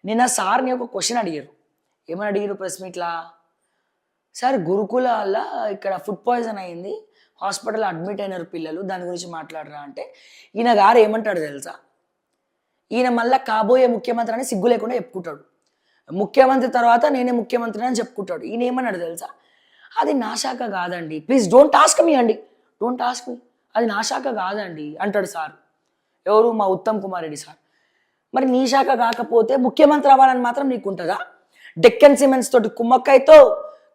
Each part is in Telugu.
నిన్న సార్ని ఒక క్వశ్చన్ అడిగారు. ఏమని అడిగారు ప్రెస్ మీట్‌లా? సార్ గురుకులాల ఇక్కడ ఫుడ్ పాయిజన్ అయింది. హాస్పిటల్‌లో అడ్మిట్ అయినారు పిల్లలు. దాని గురించి మాట్లాడరా అంటే, ఈయన గారు ఏమంటాడో తెలుసా? ఈయన మళ్ళా కాబోయే ముఖ్యమంత్రి అని సిగ్గు లేకుండా చెప్పుకుంటాడు. ముఖ్యమంత్రి తర్వాత నేనే ముఖ్యమంత్రిని అని చెప్పుకుంటాడు. ఈయన ఏమన్నాడు తెలుసా? అది నా శాఖ కాదండి. ప్లీజ్ డోంట్ ఆస్క్ మీ అండి. Don't ask me. అది నా శాఖ కాదండి అంటాడు సార్. ఎవరు? మా ఉత్తమ్ కుమార్ రెడ్డి సార్. మరి నీ శాఖ కాకపోతే ముఖ్యమంత్రి అవ్వాలని మాత్రం నీకుంటుందా? డెక్కన్ సిమెంట్స్ తోటి కుమ్మక్కైతో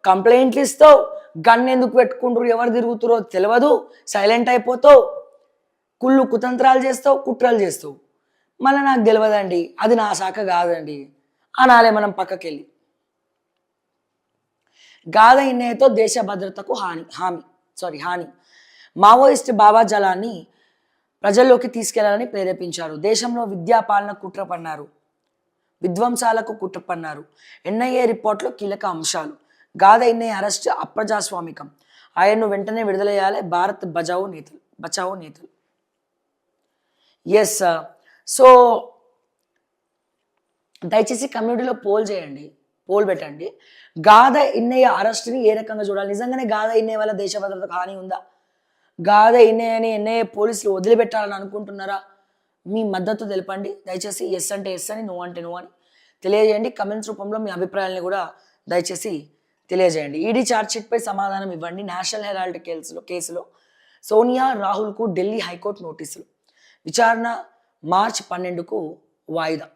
కంప్లైంట్లు ఇస్తావు, గన్ ఎందుకు పెట్టుకుంటారు, ఎవరు తిరుగుతారో తెలియదు, సైలెంట్ అయిపోతావు, కుళ్ళు కుతంత్రాలు చేస్తావు, కుట్రలు చేస్తావు. మళ్ళీ నాకు తెలియదండి, అది నా శాఖ కాదండి అనాలే మనం పక్కకెళ్ళి. గాథ ఇన్నయ్యతో దేశ భద్రతకు హాని. మావోయిస్ట్ భావజాలాన్ని ప్రజల్లోకి తీసుకెళ్లాలని ప్రేరేపించారు. దేశంలో విద్యాపాలన కుట్ర పన్నారు, విధ్వంసాలకు కుట్ర పన్నారు. ఎన్ఐఏ రిపోర్ట్లో కీలక అంశాలు. గాథ ఇన్నయ్య అరెస్ట్ అప్రజాస్వామికం, ఆయన్ను వెంటనే విడుదల చేయాలి భారత్ బచావో నేతలు. ఎస్, సో దయచేసి కమ్యూనిటీలో పోల్ పెట్టండి. గాథ ఇన్నయ్య అరెస్ట్ని ఏ రకంగా చూడాలి? నిజంగానే గాథ ఇన్నయ్య వల్ల దేశ భద్రతకు హాని ఉందా? గాథ ఇన్నయ్యని ఎన్ఐఏ పోలీసులు వదిలిపెట్టాలని అనుకుంటున్నారా? మీ మద్దతు తెలపండి దయచేసి. ఎస్ అంటే ఎస్ అని, నో అంటే నో అని తెలియజేయండి. కమెంట్స్ రూపంలో మీ అభిప్రాయాలను కూడా దయచేసి తెలియజేయండి. ఈడీ ఛార్జ్షీట్పై సమాధానం ఇవ్వండి. నేషనల్ హెరాల్డ్ కేసులో సోనియా రాహుల్కు ఢిల్లీ హైకోర్టు నోటీసులు. విచారణ మార్చి 12కు వాయిదా.